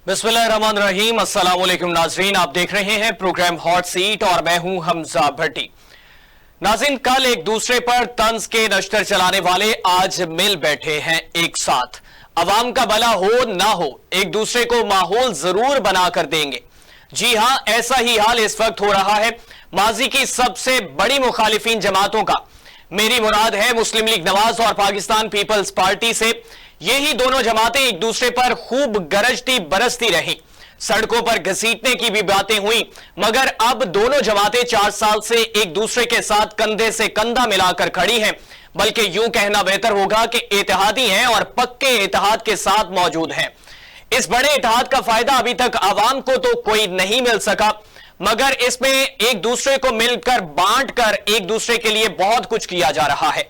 बिस्मिल्लाहिर्रहमानिर्रहीम। अस्सलाम वालेकुम नाजरीन, आप देख रहे हैं प्रोग्राम हॉट सीट और मैं हूं हमजा भट्टी। नाज़रीन, कल एक दूसरे पर तंज के नश्तर चलाने वाले आज मिल बैठे हैं एक साथ। अवाम का भला हो ना हो, एक दूसरे को माहौल जरूर बनाकर देंगे। जी हां, ऐसा ही हाल इस वक्त हो रहा है माजी की सबसे बड़ी मुखालिफिन जमातों का। मेरी मुराद है मुस्लिम लीग नवाज और पाकिस्तान पीपल्स पार्टी से। यही दोनों जमातें एक दूसरे पर खूब गरजती बरसती रही, सड़कों पर घसीटने की भी बातें हुई, मगर अब दोनों जमातें 4 साल से एक दूसरे के साथ कंधे से कंधा मिलाकर खड़ी हैं। बल्कि यूं कहना बेहतर होगा कि इत्तेहादी हैं और पक्के इत्तेहाद के साथ मौजूद हैं। इस बड़े इत्तेहाद का फायदा अभी तक आवाम को तो कोई नहीं मिल सका, मगर इसमें एक दूसरे को मिलकर बांट कर एक दूसरे के लिए बहुत कुछ किया जा रहा है।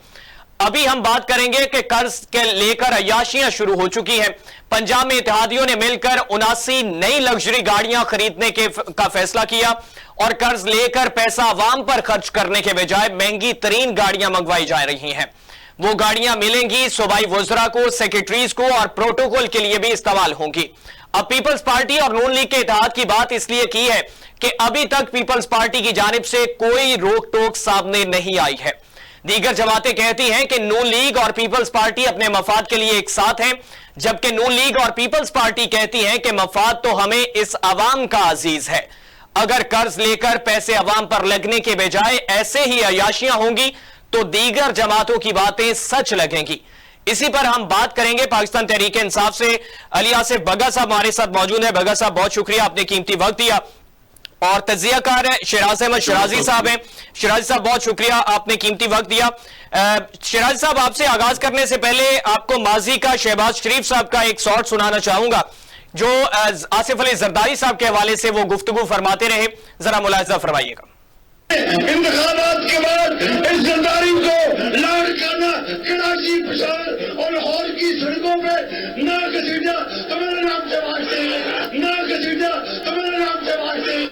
अभी हम बात करेंगे कि कर्ज के लेकर अय्याशियां शुरू हो चुकी हैं। पंजाब में इत्तेहादियों ने मिलकर 79 नई लग्जरी गाड़ियां खरीदने का फैसला किया और कर्ज लेकर पैसा अवाम पर खर्च करने के बजाय महंगी तरीन गाड़ियां मंगवाई जा रही हैं। वो गाड़ियां मिलेंगी सूबाई वज़रा को, सेक्रेटरीज को और प्रोटोकॉल के लिए भी इस्तेमाल होंगी। अब पीपल्स पार्टी और नून लीग के इत्तेहाद की बात इसलिए की है कि अभी तक पीपल्स पार्टी की जानिब से कोई रोक टोक सामने नहीं आई है। दीगर जमातें कहती हैं कि नून लीग और पीपल्स पार्टी अपने मफाद के लिए एक साथ हैं, जबकि नून लीग और पीपल्स पार्टी कहती हैं कि मफाद तो हमें इस अवाम का अजीज है। अगर कर्ज लेकर पैसे अवाम पर लगने के बजाय ऐसे ही अयाशियां होंगी तो दीगर जमातों की बातें सच लगेंगी। इसी पर हम बात करेंगे पाकिस्तान तहरीक इंसाफ से। अली आसिफ भगत साहब हमारे साथ मौजूद है। भगत साहब, बहुत शुक्रिया, आपने कीमती वक्त दिया। और तजियाकार है शराज अहमद शराजी साहब हैं। शराजी साहब, बहुत शुक्रिया, आपने कीमती वक्त दिया। शराजी साहब, आपसे आगाज करने से पहले आपको माजी का शहबाज शरीफ साहब का एक शॉट सुनाना चाहूंगा जो आसिफ अली जरदारी साहब के हवाले से वो गुफ्तगू फरमाते रहे। जरा मुलाहिजा फरमाइएगा। इंतखाबात के बाद इस जरदारी को लाड़ करना, कराची, पिशावर और लाहौर की सड़कों पे ना घसीटा तो मेरे नाम से वास्ते, ना घसीटा तो मेरे नाम से वास्ते।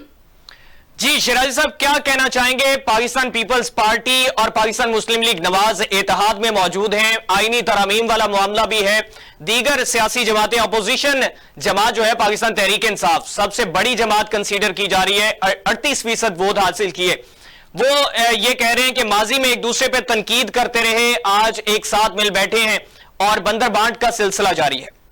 जी शराजी साहब, क्या कहना चाहेंगे? पाकिस्तान पीपल्स पार्टी और पाकिस्तान मुस्लिम लीग नवाज इत्तेहाद में मौजूद हैं, आईनी तरामीम वाला मामला भी है, दीगर सियासी जमातें, अपोजिशन जमात जो है पाकिस्तान तहरीक इंसाफ सबसे बड़ी जमात कंसीडर की जा रही है, 38% वोट हासिल किए। वो ये कह रहे हैं कि माजी में एक दूसरे पर तनकीद करते रहे, आज एक साथ मिल बैठे हैं और बंदर बांट का सिलसिला जारी है।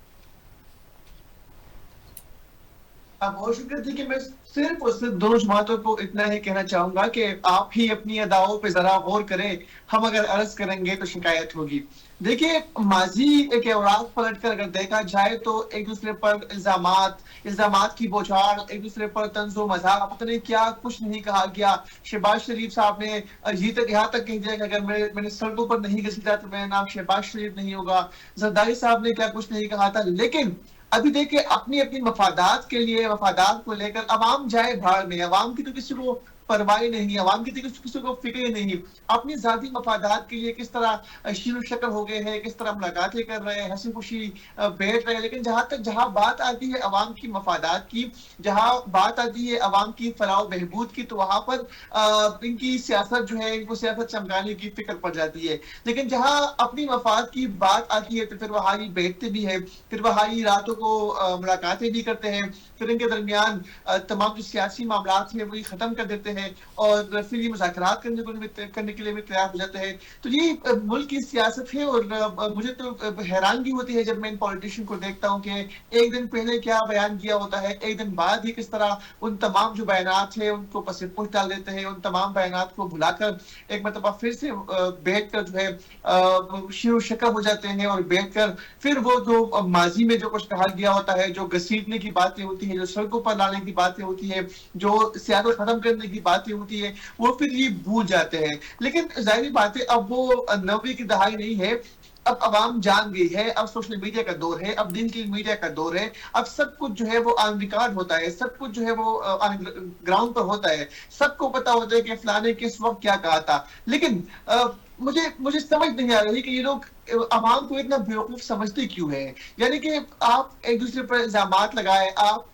बहुत शुक्रिया थी कि मैं सिर्फ और सिर्फ दोनों जमातों को इतना ही कहना चाहूंगा कि आप ही अपनी अदाओं पे जरा गौर करें। हम अगर अर्ज करेंगे तो शिकायत होगी। देखिए, माजी के औरात पलट कर अगर देखा जाए तो एक दूसरे पर इल्जामात की बौछार, एक दूसरे पर तंजो मजाक, पता नहीं क्या कुछ नहीं कहा गया। शहबाज शरीफ साहब ने यहाँ तक कह दिया कि अगर मैंने सड़कों पर नहीं घसीटा तो मेरा नाम शहबाज शरीफ नहीं होगा। जरदारी साहब ने क्या कुछ नहीं कहा था। लेकिन अभी देखिए, अपनी अपनी मफादात के लिए, मफादात को लेकर अवाम जाए भाड़ में। अवाम की तो किसी को परवाह नहीं, अवाम की तो किसी को फिक्र नहीं। अपनी जाती मफादात के लिए किस तरह शीरो शक्ल हो गए हैं, किस तरह मुलाकातें कर रहे हैं, हंसी खुशी बैठ रहे हैं। लेकिन जहां बात आती है अवाम की मफादात की, जहां बात आती है अवाम की फलाह बहबूद की, तो वहां पर इनकी सियासत जो है, इनको सियासत चमकाने की फिक्र पड़ जाती है। लेकिन जहां अपनी मफाद की बात आती है तो फिर वहां ही बैठते भी है, फिर वहां ही रातों को मुलाकातें भी करते हैं, फिर इनके दरमियान तमाम जो सियासी मामला हैं वही खत्म कर देते हैं और फिर ये मुज़ाकरात करने के लिए भी तैयार हो जाते हैं। तो ये मुल्क की सियासत है। और मुझे तो हैरानगी होती है जब मैं इन पॉलिटिशियन को देखता हूँ कि एक दिन पहले क्या बयान किया होता है, एक दिन बाद ही किस तरह उन तमाम जो बयानात है उनको पसे पुश डाल देते हैं, उन तमाम बयानात को भुलाकर एक मरतबा फिर से बैठ कर जो है शीरो शक्ल हो जाते हैं और बैठ कर फिर वो जो माजी में जो कुछ कहा गया होता है, जो घसीटने की बातें होती है, जो सड़कों पर लाने की बातें होती है, जो सियासत खत्म करने की बातें होती है, वो फिर ये भूल जाते हैं। लेकिन जाहिर बात है, अब वो 90 की दहाई नहीं है। अब अवाम जान गई है, अब सोशल मीडिया का दौर है, अब डिजिटल मीडिया का दौर है। अब सब कुछ जो है वो ऑन रिकॉर्ड होता है, सब कुछ जो है वो ग्राउंड पर होता है, सबको पता होता है कि फलाने किस वक्त क्या कहा था। लेकिन मुझे समझ नहीं आ रही कि ये लोग अवाम को इतना बेवकूफ समझते क्यों है। यानी कि आप एक दूसरे पर इल्जामात लगाए, आप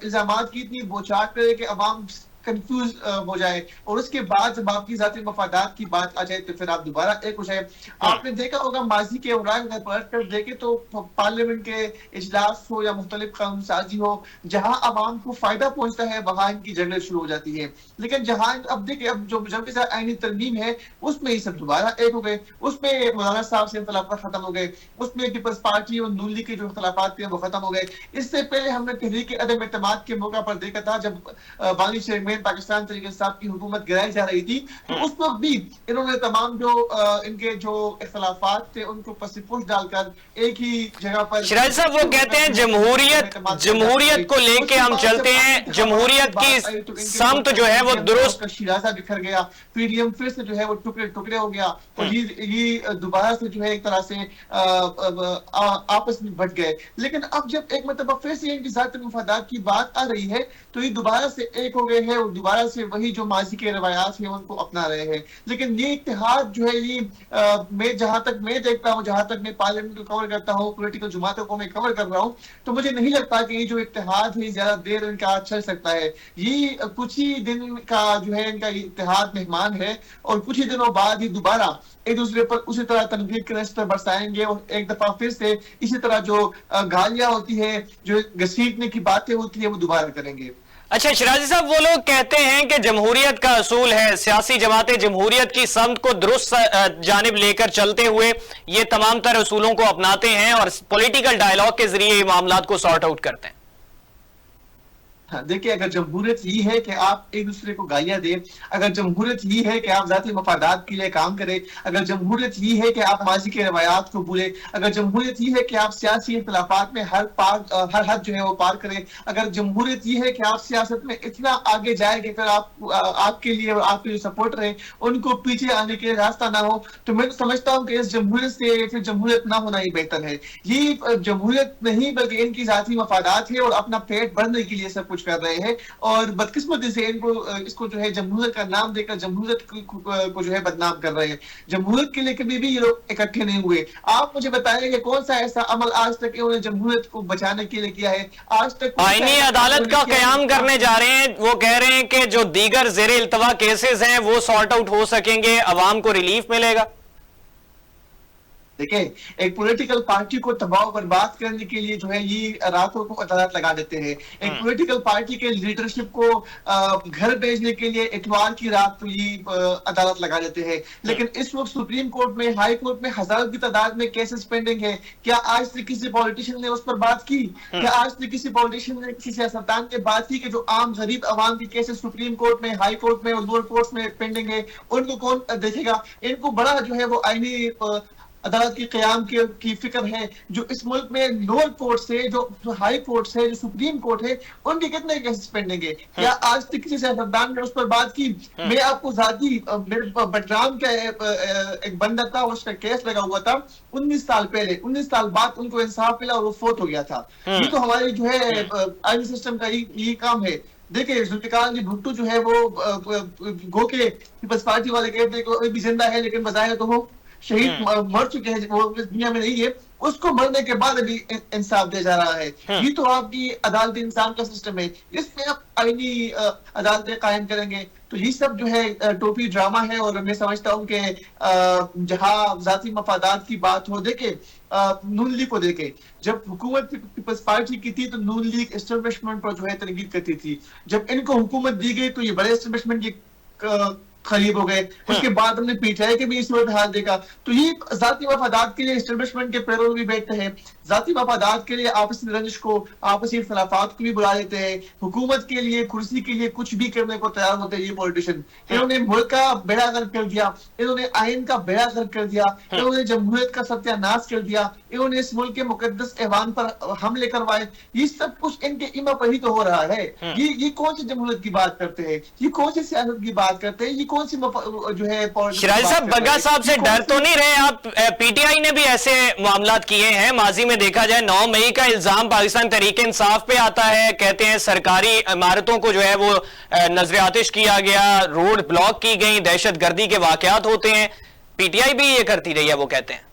इल्जामात की इतनी बौछार करे कि अवाम कंफ्यूज हो जाए और उसके बाद जब आपकी जाती मफादात की बात आ जाए तो फिर आप दोबारा एक हो जाए। आपने देखा होगा माजी के औराक अगर पलट कर देखे तो पार्लियामेंट के इजलास हो या मुख्तलिफ कानून साजी हो, जहां आवाम को फायदा पहुंचता है वहां इनकी झगड़े शुरू हो जाती है। लेकिन जहां अब देखिए अब जो जब के साथ आईनी तरमीम है उसमें ये सब दोबारा एक हो गए, उसमें मौलाना साहब से इख्तिलाफात खत्म हो गए, उसमें पीपल्स पार्टी और नून लीग के जो इख्तिलाफात थे वो खत्म हो गए। इससे पहले हमने तहरीक अदम एतमाद के मौका पर देखा था जब बानी चेयरमैन पाकिस्तान तहरीक इंसाफ की हुकूमत गिराई जा रही थी, तो उस वक्त भी इन्होंने तमाम जो इनके जो इख्तिलाफात थे उनको पसीपुश डालकर एक ही जगह पर। शिराज साहब वो कहते हैं जमहूरियत को लेके हम चलते हैं, जमहूरियत की समत जो है वो दुरुस्त। शिराजा बिखर गया, पीडीएम फिर से जो है वो टुकड़े टुकड़े हो गया और ये दोबारा से जो है एक तरह से आपस में बढ़ गए। लेकिन अब जब एक मतलब फिर से इनकी जाती मफादात की बात आ रही है तो ये दोबारा से एक हो गए हैं और दोबारा से वही जो माजी के रवायात हैं उनको अपना रहे हैं। लेकिन ये इत्तेहाद जो है ये मैं जहां तक मैं देखता हूं, जहां तक मैं पार्लियामेंट को कवर करता हूं, पॉलिटिकल जमातों को मैं कवर कर रहा हूं, तो मुझे नहीं लगता कि ये जो इत्तेहाद है ज्यादा देर इनका चल सकता है। ये कुछ ही दिन का जो है इनका इत्तेहाद मेहमान है और कुछ ही दिनों बाद ही दोबारा एक दूसरे पर उसी तरह तनकीद के रस्ते बरसाएंगे और एक दफा फिर से इसी तरह जो गालियां होती है, जो घसीटने की बातें होती है वो दोबारा करेंगे। अच्छा शिराजी साहब, वो लोग कहते हैं कि जमहूरियत का असूल है, सियासी जमातें जमहूरियत की समत को दुरुस्त जानिब लेकर चलते हुए ये तमाम तर असूलों को अपनाते हैं और पॉलिटिकल डायलॉग के जरिए ये मामलात को सॉर्ट आउट करते हैं। हाँ, देखिए अगर जमहूरियत ये है कि आप एक दूसरे को गालियां दें, अगर जमहूरियत ये है कि आप जाती मफादात के लिए काम करें, अगर जमहूरियत ये है कि आप माजी के रवायात को भूलें, अगर जमहूरियत ये है कि आप सियासी इख्तिलाफात में हर हद जो है वो पार करें, अगर जमहूरियत ये है कि आप सियासत में इतना आगे जाए कि फिर आपके लिए और आपके जो सपोर्टर हैं उनको पीछे आने के रास्ता ना हो, तो मैं तो समझता हूँ कि इस जमहूरियत से फिर जमहूरियत ना होना ही बेहतर है। ये जमहूरियत नहीं बल्कि इनकी जाती मफादात है और अपना पेट भरने के लिए सब कुछ कर रहे हैं और बदकिस्मती से इनको इसको जो है जमहूरियत का नाम देकर जमहूरियत को जो है बदनाम कर रहे हैं। जमहूरियत के लिए कभी भी ये लोग इकट्ठे नहीं हुए। आप मुझे बताएं कि कौन सा ऐसा अमल आज तक इन्होंने जमहूरियत को बचाने के लिए किया है? आज तक आईनी अदालत का कयाम करने जा रहे हैं, वो कह रहे हैं कि जो दीगर ज़ेरे इल्तवा केसेस हैं वो सॉर्ट आउट हो सकेंगे, अवाम को रिलीफ मिलेगा। देखिए एक पॉलिटिकल पार्टी को तबाह बर्बाद करने के लिए जो है ये रातों को अदालत लगा देते हैं। एक पॉलिटिकल पार्टी के लीडरशिप को घर भेजने के लिए इतवार की रात को ये अदालत लगा देते हैं। लेकिन इस वक्त सुप्रीम कोर्ट में, हाई कोर्ट में हजारों की तादाद में केसेस पेंडिंग है। क्या आज तक किसी पॉलिटिशियन ने उस पर बात की? क्या आज तक किसी पॉलिटिशियन ने, किसी सियासतदान ने बात की कि जो आम गरीब अवाम की केसेस सुप्रीम कोर्ट में, हाई कोर्ट में और लोअर कोर्ट में पेंडिंग है उनको कौन देखेगा? इनको बड़ा जो है वो आईनी अदालत की कयाम की फिक्र है। जो इस मुल्क में लोअर कोर्ट से, जो हाई कोर्ट से, जो सुप्रीम कोर्ट है, उनके कितने केसेस पेंडिंग है? क्या आज तक किसी सियासतदान ने उस पर बात की? मैं आपको जाती बटराम का एक बंदा था, उसका केस लगा हुआ था 19 साल पहले, 19 साल बाद उनको इंसाफ मिला और वो फोत हो गया था। ये तो हमारे जो है आईनी सिस्टम का ये काम है। देखिए जुल्फिकार जी भुट्टो जो है वो गो के पीपल्स पार्टी वाले कहते हैं कि भी जिंदा है लेकिन बजाय तो वो शहीद मर चुके हैं, वो इस दुनिया में नहीं है, उसको मरने के बाद अभी इंसाफ दिया जा रहा है। ये तो आपकी अदालत इंसान का सिस्टम है। इसमें आप आईनी अदालतें कायम करेंगे तो ये सब जो है टोपी ड्रामा है। और मैं समझता हूँ कि जहां जाती मफादात की बात हो, देखे नून लीग को देखे, जब हुकूमत पीपल्स पार्टी की थी तो नून लीग एस्टेब्लिशमेंट पर जो है तनकीद करती थी। जब इनको हुकूमत दी गई तो ये बड़े एस्टेब्लिशमेंट की खरीब हो गए। उसके बाद हमने पीटीआई के भी इस सूरत हाल देखा। तो ये जाती मफादात के लिए एस्टेब्लिशमेंट के पैरों में भी बैठते हैं, जाती मफादात के लिए आपसी रंजिश को, आपसी इख्तिलाफात को भी बुला लेते हैं। हुकूमत के लिए, कुर्सी के लिए कुछ भी करने को तैयार होते हैं ये पॉलिटिशियन। इन्होंने मुल्क का बेड़ा गर्क कर दिया, इन्होंने आइन का बेड़ा गर्क कर दिया, इन्होंने जमहूरियत का सत्यानाश कर दिया, इन्होंने इस मुल्क के मुकद्दस ऐवान पर हमले करवाए। ये सब कुछ इनके इमा पर ही तो हो रहा है। ये कौन सी जमहूरियत की बात करते हैं? ये कौन सी सियासत की बात करते हैं? ये कौन सी जो है शिराज साहब, बग्गा साहब से डर तो नहीं रहे आप? पीटीआई ने भी ऐसे मामलात किए हैं। माजी में देखा जाए 9 मई का इल्जाम पाकिस्तान तहरीक इंसाफ पे आता है, कहते हैं सरकारी इमारतों को जो है वो नजर आतिश किया गया, रोड ब्लॉक की गई, दहशतगर्दी के वाकयात होते हैं। पीटीआई भी ये करती रही है, वो कहते हैं।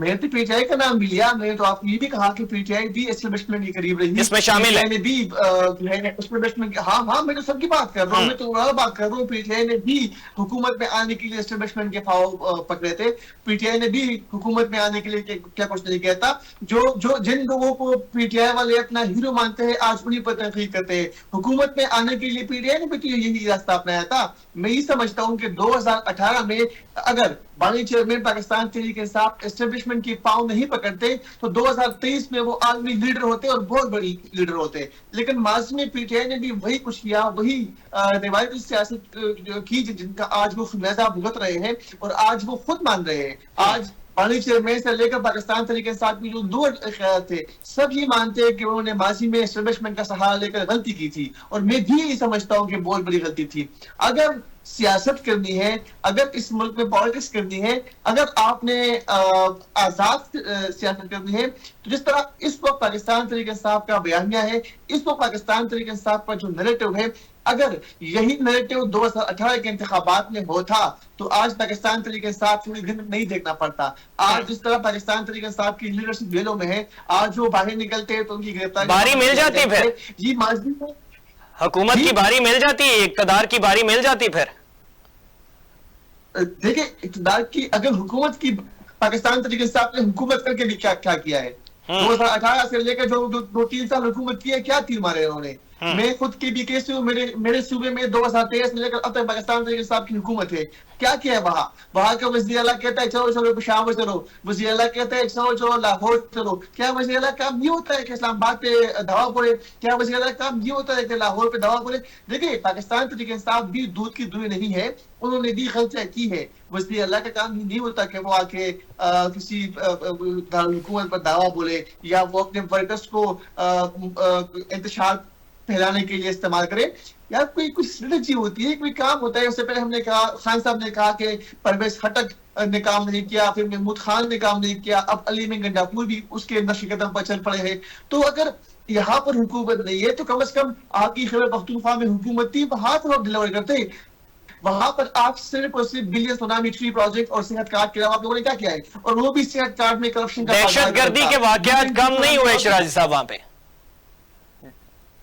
मैंने तो पीटीआई का नाम भी लिया, मैंने तो आपको ये भी कहा कि पीटीआई भी एस्टेब्लिशमेंट के करीब रही, इसमें शामिल है। पीटीआई ने भी एस्टेब्लिशमेंट, हाँ मैं तो सबकी बात कर रहा हूँ, मैं तो बात कर रहा हूँ, पीटीआई ने भी हुकूमत में आने के लिए एस्टेब्लिशमेंट के फाव पकड़े थे, पीटीआई ने भी हुकूमत में आने के लिए क्या कुछ नहीं कहता। जो जिन लोगों को पीटीआई वाले अपना हीरो मानते हैं आज उन्हीं पर तनकीद करते हैं। हुकूमत में आने के लिए पीटीआई ने भी तो यही रास्ता अपनाया था। मैं ये समझता हूँ कि 2018 में अगर बानी चेयरमैन पाकिस्तान तहरीक इंसाफ एस्टेब्लिशमेंट की पाँव नहीं पकड़ते तो 2023 में वो आलमी लीडर होते और बहुत बड़ी लीडर होते। लेकिन माजी में पीटीआई ने भी वही कुछ किया, वही रिवायती सियासत की जिनका आज वो खुलासा भुगत रहे हैं और आज वो खुद मान रहे हैं। आज बानी चेयरमैन से लेकर पाकिस्तान तहरीक इंसाफ की जो दो ख्याल थे, सब ये मानते हैं कि उन्होंने माजी में एस्टेब्लिशमेंट का सहारा लेकर गलती की थी, और मैं भी ये समझता हूँ कि बहुत बड़ी गलती थी। अगर सियासत करनी है, अगर इस मुल्क में पॉलिटिक्स करनी है, अगर आपने आजाद सियासत करनी है, तो जिस तरह इस वक्त पाकिस्तान तहरीक इंसाफ का बयानिया है, इस वक्त पाकिस्तान तहरीक इंसाफ का जो नैरेटिव है, अगर यही नैरेटिव 2018 के इंतखाबात में होता तो आज पाकिस्तान तहरीक इंसाफ नहीं देखना पड़ता। आज जिस तरह पाकिस्तान तहरीक इंसाफ की लीडरशिप जेलों में है, आज वो बाहर निकलते हैं तो उनकी गिरफ्तारी बारी मिल जाती, फिर जी माजी में हुकूमत की बारी मिल जाती, इक़्तिदार की बारी मिल जाती। फिर देखिए, इक़्तिदार की अगर हुकूमत की, पाकिस्तान तहरीक इंसाफ ने हुकूमत करके भी क्या किया है, 2018 से लेकर जो 2-3 साल हुकूमत की है, क्या तीर मारे उन्होंने। मैं खुद के भी केस हूँ, मेरे सूबे में 2023 से लेकर अब तक पाकिस्तान तहरीक इंसाफ की हुकूमत है। क्या किया है वहां का वज़ीर आला कहता है चलो चलो पेशावर चलो, वज़ीर आला कहता है चलो चलो लाहौर चलो। क्या वज़ीर आला काम ये होता है कि इस्लामाबाद पे दवा पड़े? क्या वज़ीर आला काम ये होता है कि लाहौर पे दवा पड़े? देखिए, पाकिस्तान तहरीक इंसाफ भी दूध की दुई नहीं है, उन्होंने भी गलतियां की है। वज़ीर आला का काम ही नहीं होता कि वो आके किसी हुकूमत पर दावा बोले या वो अपने वर्कर्स को इंतशार फैलाने के लिए इस्तेमाल करे। यार कोई स्ट्रेटजी होती है, कोई काम होता है। उससे पहले हमने कहा, खान साहब ने कहा कि परवेज खटक ने काम नहीं किया, फिर महमूद खान ने काम नहीं किया, अब अली में गंडापुर भी उसके नक्शे कदम पर चल पड़े हैं। तो अगर यहाँ पर हुकूमत नहीं है तो कम से कम आपकी खैबर पख्तूनख्वा में हुकूमत थी, वहां पर आप डिलीवर करते। वहां पर आप सिर्फ और सिर्फ बिलियन सुनामी ट्री प्रोजेक्ट और सेहत कार्ड के अलावा आप लोगों ने क्या किया है? और वो भी सेहत कार्ड में करप्शन का, दहशतगर्दी के वाकयात कम नहीं हुए शिराजी साहब वहां पे।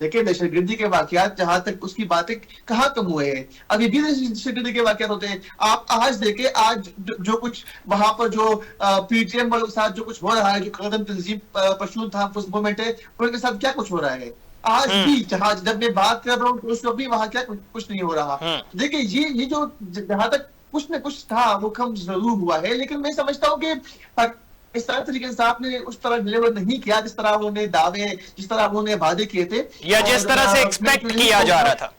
देखिए, दहशतगर्दी के वाकयात जहां तक उसकी बातें कहाँ कम हुए हैं, अभी भी दहशतगर्दी के वाकयात होते हैं। आप आज देखें, आज जो कुछ वहां पर जो पीटीएम वालों के साथ जो कुछ हो रहा है, जो कदम तंजीम पशून था मूवमेंट है, उनके साथ क्या कुछ हो रहा है आज भी। जहां जब मैं बात कर रहा हूँ उस वक्त भी वहां क्या कुछ नहीं हो रहा। देखिए, ये जो जहां तक कुछ न कुछ था वो कम जरूर हुआ है, लेकिन मैं समझता हूँ कि पाकिस्तान तहरीक इंसाफ ने उस तरह डिलीवर नहीं किया जिस तरह उन्होंने दावे, जिस तरह उन्होंने वादे किए थे या जिस तरह से एक्सपेक्ट किया जा रहा था।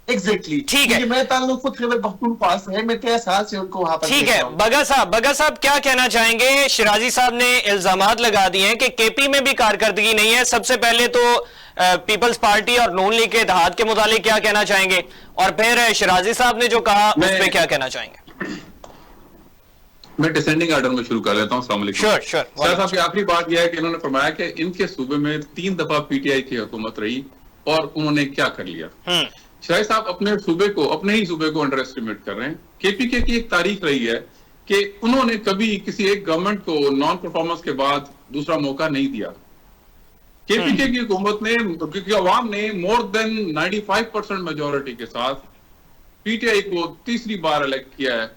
एग्जैक्टली, ठीक है। मैं ताल्लुक खुद खैबर पख्तूनख्वा से है, मैं 13 साल से उनको वहां पर। ठीक है, बगा साहब क्या कहना चाहेंगे? शिराजी साहब ने इल्जामात लगा दिए हैं कि केपी में भी कारकर्दगी नहीं है। सबसे पहले तो पीपल्स पार्टी और नून लीग के इत्तेहाद के मुतालिक क्या कहना चाहेंगे, और फिर शिराजी साहब ने जो कहा उस पर क्या कहना चाहेंगे? मैं डिसेंडिंग ऑर्डर में शुरू कर लेता हूँ। अस्सलाम वालेकुम। श्योर। साहब की आखिरी बात यह है कि इन्होंने फरमाया कि इनके सूबे में 3 दफा पीटीआई की हुकूमत रही और उन्होंने क्या कर लिया। शाहिद साहब अपने ही सूबे को अंडर एस्टिमेट कर रहे हैं। केपीके की एक तारीख रही है कि उन्होंने कभी किसी एक गवर्नमेंट को नॉन परफॉर्मेंस के बाद दूसरा मौका नहीं दिया। केपीके की हुकूमत ने, क्योंकि अवाम ने मोर देन 95% मेजोरिटी के साथ पीटीआई को तीसरी बार इलेक्ट किया है।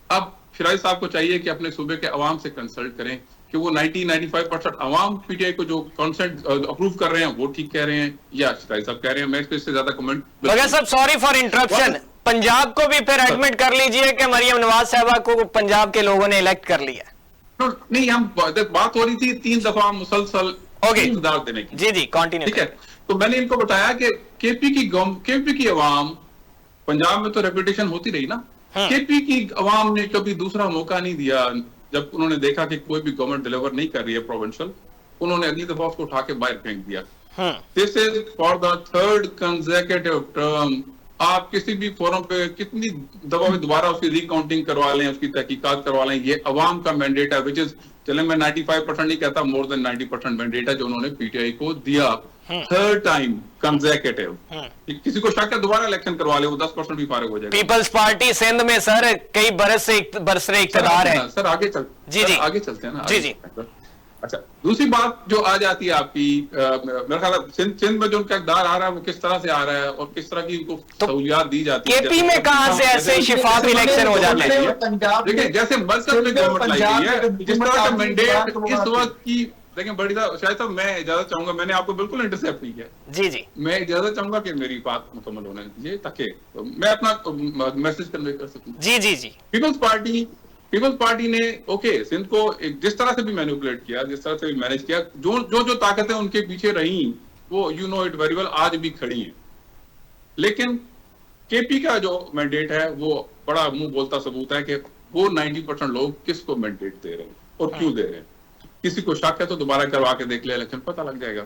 अब शिराजी साहब को चाहिए कि अपने सूबे के अवाम से कंसल्ट करें कि वो 90-95% अवाम पीटीआई को जो कॉन्सेंट अप्रूव कर रहे हैं वो ठीक कह रहे हैं या शिराजी साहब कह रहे हैं। मैं इससे ज्यादा कमेंट। बगा साहब, सॉरी फॉर इंटरप्शन, पंजाब को भी फिर एडमिट कर लीजिए कि मरियम नवाज साहबा को पंजाब के लोगों ने इलेक्ट कर लिया। नहीं, हम बात हो रही थी 3 दफा मुसलसल इक़्तिदार देने की। जी कंटिन्यू। ठीक है, तो मैंने इनको बताया कि केपी की अवाम, पंजाब में तो रेपुटेशन होती रही ना, केपी की अवाम ने कभी दूसरा मौका नहीं दिया। जब उन्होंने देखा कि कोई भी गवर्नमेंट डिलीवर नहीं कर रही है प्रोविंशियल, उन्होंने अगली दफा उसको उठा के बाहर फेंक दिया। This is for the 3rd consecutive term. आप किसी भी फोरम पे कितनी दफा में दोबारा उसकी रिकाउंटिंग करवा लें, उसकी तहकीकात करवा लें, ये अवाम का मैंडेट है, विच इज चले मैं 95% नहीं कहता, मोर देन 90% मैंडेट है जो उन्होंने पीटीआई को दिया, थर्ड टाइम कंसेक्यूटिव। किसी को शक है दोबारा इलेक्शन करवा ले, वो 10% भी फारिग हो जाएगा। पीपल्स पार्टी सिंध में सर कई बरसरे इक़्तिदार है सर, आगे चलते हैं ना। जी। अच्छा, दूसरी बात जो आ जाती है आपकी, मेरा ख्याल है सिंध में जो उनका इक़्तिदार आ रहा है वो किस तरह से आ रहा है और किस तरह की उनको सहूलियात दी जाती है। केपी में कहां से ऐसे शिफाफ इलेक्शन हो जाते हैं? देखिए जैसे मरकज में गवर्नमेंट लाई गई है, जिस तरह का मैंडेट इस वक्त की, देखिए बड़ी शायद साहब मैं इजाजत चाहूंगा, मैंने आपको बिल्कुल इंटरसेप्ट नहीं किया। जी मैं इजाजत चाहूंगा कि मेरी बात मुकम्मल होने दीजिए ताकि मैं अपना मैसेज कन्वे कर सकूं। जी। पीपल्स पार्टी ने ओके सिंध को जिस तरह से भी मैनिपुलेट किया, जिस तरह से भी मैनेज किया, जो ताकतें उनके पीछे रही वो you know it very well आज भी खड़ी हैं। लेकिन केपी का जो मैंडेट है वो बड़ा मुंह बोलता सबूत है कि वो 90% लोग किसको मैंडेट दे रहे हैं और क्यों दे रहे हैं। किसी को शक है तो दोबारा करवा के देख ले, इलेक्शन पता लग जाएगा।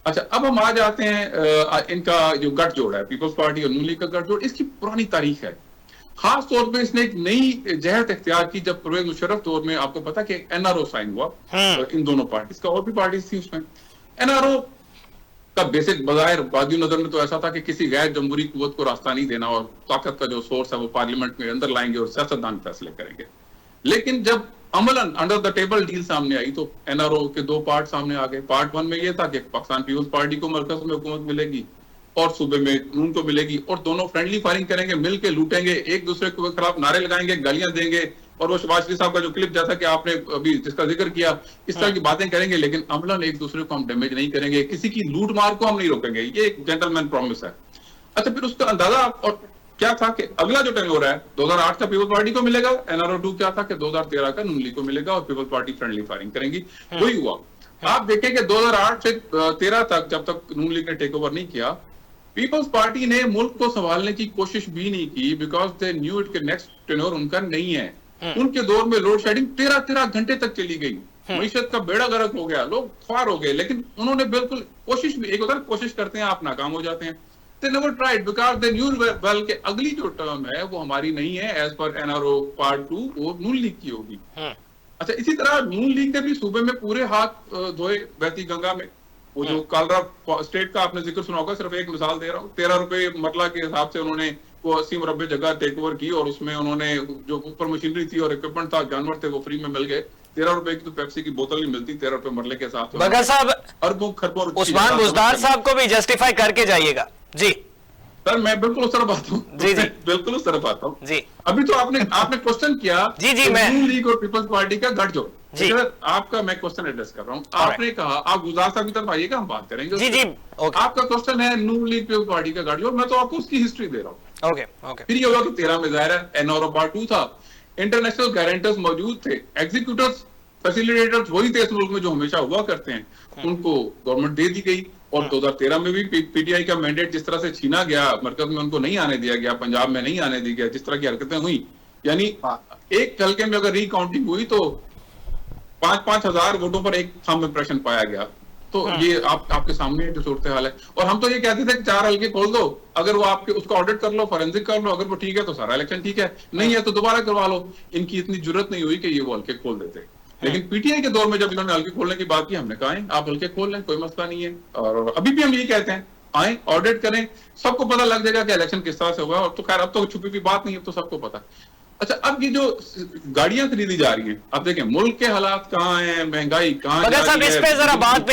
अच्छा, अब हम आ जाते हैं इनका जो गठजोड़ है, पीपल्स पार्टी और नून लीग का गठजोड़, इसकी पुरानी तारीख है। खास तौर पे इसने एक नई जहत इख्तियार की जब परवेज मुशर्रफ दौर में, आपको पता कि एनआरओ साइन हुआ इन दोनों पार्टीज का, और भी पार्टीज थी उसमें। एनआरओ का बेसिक बज़ाहिर वादी नजर में तो ऐसा था कि किसी गैर जमहूरी कुव्वत को रास्ता नहीं देना और ताकत का जो सोर्स है वो पार्लियामेंट में अंदर लाएंगे और सियासतदान फैसले करेंगे। लेकिन जब Amlan under the table deal सामने आई तो एनआरओ के दो पार्ट सामने आ गए। पार्ट 1 में ये था कि पाकिस्तान पीपल्स पार्टी को मरकज में हुकूमत मिलेगी और सूबे में नून को मिलेगी, और दोनों फ्रेंडली फायरिंग करेंगे, मिल के लूटेंगे, एक दूसरे के खिलाफ नारे लगाएंगे, गालियां देंगे, और वो शहबाज शरीफ साहब का जो क्लिप जैसा कि आपने अभी जिसका जिक्र किया, इस तरह की बातें करेंगे। लेकिन अमलन एक दूसरे को हम डैमेज नहीं करेंगे, किसी की लूट मार को हम नहीं रोकेंगे, ये एक जेंटलमैन प्रॉमिस है। अच्छा, फिर उसका अंदाजा और क्या था कि अगला जो टेन्योर है 2008 का पीपल्स पार्टी को मिलेगा, एनआरओ 2 क्या था कि 2013 का नून लीग को मिलेगा और पीपल्स पार्टी फ्रेंडली फायरिंग करेंगी। वही हुआ। आप देखें कि 2008 से 13 तक जब तक नून लीग ने टेक ओवर नहीं किया, पीपल्स पार्टी ने मुल्क को संभालने की कोशिश भी नहीं की, बिकॉज दे न्यू इट के नेक्स्ट टेन्योर उनका नहीं है। उनके दौर में लोड शेडिंग 13 घंटे तक चली गई, मईशत का बेड़ा गर्क हो गया, लोग ख्वार हो गए। लेकिन उन्होंने बिल्कुल कोशिश भी, एक उधर कोशिश करते हैं आप नाकाम हो जाते हैं, they never tried because they knew well कि अगली जो टर्म है वो हमारी नहीं है, एज पर एनआरओ पार्ट 2 वो नून लीग की होगी। अच्छा, इसी तरह नून लीग ने भी सूबे में पूरे हाथ धोए बहती गंगा में। वो जो कालरा स्टेट का आपने जिक्र सुना होगा, सिर्फ एक मिसाल दे रहा हूँ, 13 रुपए मरला के हिसाब से उन्होंने वो 80 मुरब्बे जगह टेक ओवर की, और उसमें उन्होंने जो ऊपर मशीनरी थी और इक्विपमेंट था, जानवर थे, वो फ्री में मिल गए। 13 रुपए की तो पेप्सी की बोतल नहीं मिलती, 13 रुपए मरले के हिसाब से। बगर साहब, अरबों खरबों उस्मान बुज़दार साहब को भी जस्टिफाई करके जाइएगा। जी सर, मैं बिल्कुल उस तरफ आता हूँ। जी बिल्कुल उस तरफ आता हूँ। जी, अभी तो आपने क्वेश्चन किया जी मैं नून लीग और पीपल्स पार्टी का गठजोड़, आपका मैं क्वेश्चन एड्रेस कर रहा हूँ। आपने कहा आप गुजरात साहब की तरफ आइएगा, हम बात करेंगे। जी आपका क्वेश्चन है नून लीग पीपल्स पार्टी का गठजोड़, मैं तो आपको उसकी हिस्ट्री दे रहा हूँ। ओके। फिर ये होगा कि 13 में जाहिर है एनआरओ पार्ट 2 था, इंटरनेशनल गारंटर्स मौजूद थे, एग्जीक्यूटर्स फैसिलिटेटर्स वही थे इस मुल्क में जो हमेशा हुआ करते हैं, उनको गवर्नमेंट दे दी गई। और 2013 में भी पीटीआई का मैंडेट जिस तरह से छीना गया, मरकज में उनको नहीं आने दिया गया, पंजाब में नहीं आने दिया गया, जिस तरह की हरकतें हुई, यानी एक हल्के में अगर रिकाउंटिंग हुई तो 5-5 हजार वोटों पर एक थंब इंप्रेशन पाया गया। तो ये आपके सामने जो सूरत हाल है। और हम तो ये कहते थे कि 4 हल्के खोल दो, अगर वो आपके उसको ऑडिट कर लो, फॉरेंसिक कर लो, अगर वो ठीक है तो सारा इलेक्शन ठीक है, नहीं है तो दोबारा करवा लो। इनकी इतनी जरूरत नहीं हुई कि ये वो हल्के खोल देते। लेकिन पीटीआई के दौर में जब इन्होंने हल्के खोलने की बात की, हमने कहा आप हल्के खोल लें, कोई मसला नहीं है। और अभी भी हम यही कहते हैं, आए ऑडिट करें, सबको पता लग जाएगा कि इलेक्शन किस तरह से हुआ। और तो खैर अब तो छुपी हुई बात नहीं है, अब तो सबको पता। अच्छा, अब ये जो गाड़ियां खरीदी जा रही हैं, अब देखें मुल्क के हालात कहाँ हैं, महंगाई कहाँ है। इस पे जरा बाद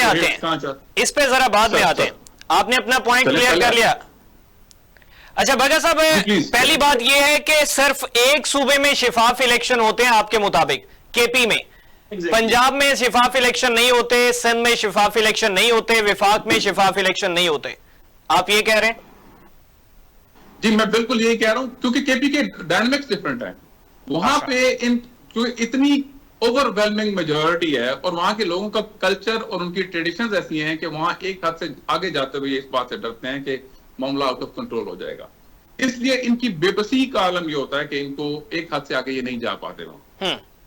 में आते हैं, आपने अपना पॉइंट क्लियर कर लिया। अच्छा भगत साहब, पहली बात यह है कि सिर्फ एक सूबे में शिफाफ इलेक्शन होते हैं आपके मुताबिक, केपी में। पंजाब में शिफाफ इलेक्शन नहीं होते, सिंध में शिफाफ इलेक्शन नहीं होते, विफाक में शिफाफ इलेक्शन नहीं होते, आप ये कह रहे हैं? जी मैं बिल्कुल यही कह रहा हूं, क्योंकि केपी के डायनामिक्स डिफरेंट है। वहां पे इतनी ओवरवेलमिंग मेजॉरिटी है और वहां के लोगों का कल्चर और उनकी ट्रेडिशंस ऐसी हैं कि वहां एक हद से आगे जाते हुए इस बात से डरते हैं कि मामला आउट ऑफ कंट्रोल हो जाएगा। इसलिए इनकी बेबसी का आलम यह होता है कि इनको एक हद से आगे ये नहीं जा पाते।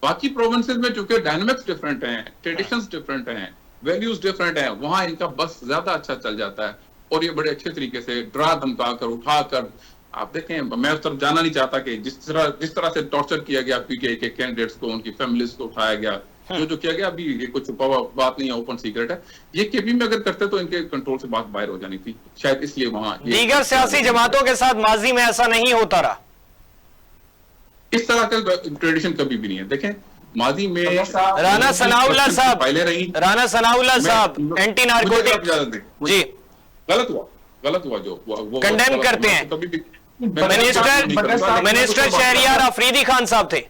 बाकी प्रोविंसेस में चूंकि डायनामिक्स डिफरेंट हैं, ट्रेडिशंस डिफरेंट हैं, वैल्यूज डिफरेंट हैं, वहां इनका बस ज्यादा अच्छा चल जाता है और ये बड़े अच्छे तरीके से डरा धमका कर उठा कर, आप देखें, मैं उस तरफ जाना नहीं चाहता कि जिस तरह से टॉर्चर किया गया पीटीआई के कैंडिडेट्स को, उनकी फैमिलीज को उठाया गया, जो किया गया अभी ये कुछ छुपा हुआ बात नहीं है, ओपन सीक्रेट है। ये केपी में अगर करते तो इनके कंट्रोल से बात बाहर हो जानी थी, शायद इसलिए वहां दीगर सियासी जमातों के साथ माजी में ऐसा नहीं होता रहा, इस तरह का ट्रेडिशन कभी भी नहीं है। देखें माजी में राना सनाउल्लाह साहब पहले रही, राना सनाउल्लाह साहब एंटी नारकोटिक जी गलत हुआ जो वो कंडेम करते हैं। कभी भी मिनिस्टर शहरियार अफरीदी खान साहब थे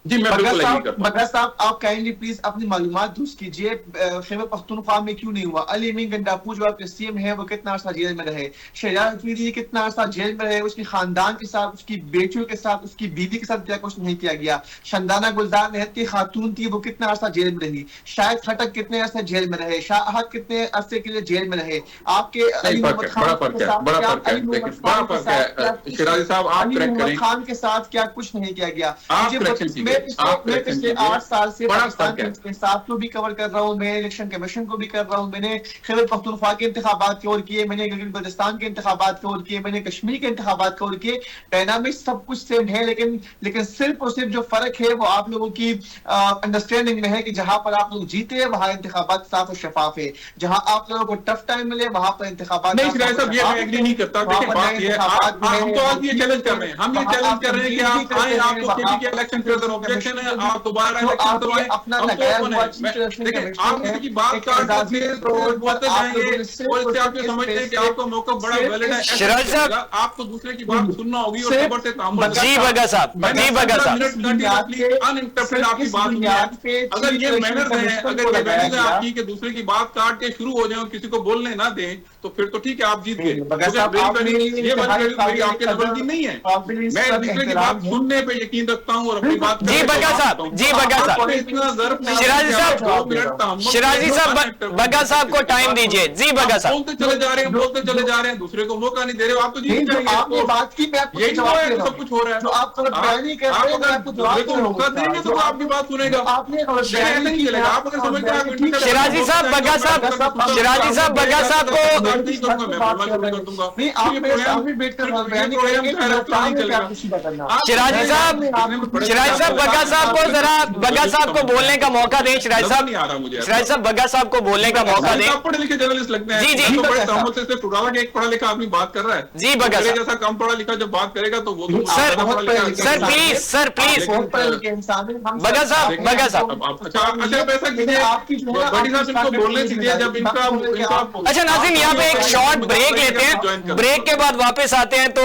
जी। मैं बिल्कुल नहीं करता। बगैर साहब आप काइंडली प्लीज अपनी मालूमात दुरुस्त कीजिए, खैबर पख्तूनख्वा में क्यों नहीं हुआ? अली अमीन गंडापू जो आपके सीएम है वो कितना अर्सा जेल में रहे, शहरियार अफरीदी कितना अर्सा जेल में रहे, उसके खानदान के साथ, उसकी बेटियों के साथ, उसकी बीवी के साथ क्या कुछ नहीं किया गया। शंदाना गुलजार नेहत की खातून थी, वो कितना अर्सा जेल में रही। शाहिद खटक कितने अर्से जेल में रहे, शाह अहद कितने अरसे के लिए जेल में रहे। आपके अली मोहम्मद खान के साथ क्या कुछ नहीं किया गया। मैं पिछले 8 साल से पाकिस्तान के इंसाफ को भी कवर कर रहा हूँ, मैं इलेक्शन कमीशन को भी कर रहा हूँ, मैंने खैबर पख्तूनख्वा के इंतखाबात कवर किए, मैंने गिलगित बल्तिस्तान के इंतखाबात कवर किए, मैंने कश्मीर के इंतखाबात कवर किए। डायनामिक्स सब कुछ सेम है, लेकिन सिर्फ और सिर्फ जो फर्क है वो आप लोगों की अंडरस्टैंडिंग में है कि जहां पर आप लोग जीते हैं वहां इंतखाबात साफ और शफाफ है, जहां आप लोगों को टफ टाइम मिले वहां पर इंतखाबात नहीं करता। हम ये चैलेंज कर रहे हैं, हम ये चैलेंज कर रहे हैं कि आप आए, आपको केपी के इलेक्शन के अंदर ऑब्जेक्शन है, आप दोबारा इलेक्शन करवाएं। अपना देखिए आप किसी की बात काटते बोलते जाएंगे और इससे आप ये समझते हैं कि आपका मौका बड़ा वैलिड है। सिराज साहब आपको दूसरे की बात सुनना होगी और खबर से तामुल। जी बगा साहब, जी बगा साहब, अनइंटरप्टेड आपकी बात सुनी है। अगर ये मैनर्स हैं, अगर ये वैल्यूज हैं आपकी कि दूसरे की बात काट के शुरू हो जाए और किसी को बोलने ना दें, तो फिर तो ठीक है, आप जीत गए। ये मेरी आपके लेवल की नहीं है। मैं दूसरे की बात सुनने पे यकीन रखता हूँ और अपनी बात जी बगा साहब, जी बगा साहब, शिराजी साहब बगा साहब को टाइम दीजिए। जी बगा साहब बोलते चले जा रहे हैं, दूसरे को मौका नहीं दे रहे हो, आप तो जीत जाएंगे। आपने बात की, यही सब कुछ हो रहा है। आप दूसरे को मौका देंगे तो आपकी बात सुनेगा, नहीं चलेगा। आप अगर समझते हैं शिराजी साहब बगा साहब, शिराजी साहब बगा साहब को शिराजी साहब बगा साहब को जरा बगा साहब को बोलने का मौका दें। शिराजी साहब बगा साहब को बोलने का मौका दें। पढ़े लिखे जर्नलिस्ट लगते हैं। जी जी बड़े एक पढ़ा लिखा आदमी बात कर रहा है। जी बगा साहब जैसा कम पढ़ा लिखा जब बात करेगा तो वो सर प्लीज बगा साहब अच्छा पैसा बड़ी साहब इनको बोलने दीजिए जब इनका अच्छा नाज़रीन यहाँ पे एक शॉर्ट ब्रेक लेते हैं, ब्रेक के बाद वापस आते हैं। तो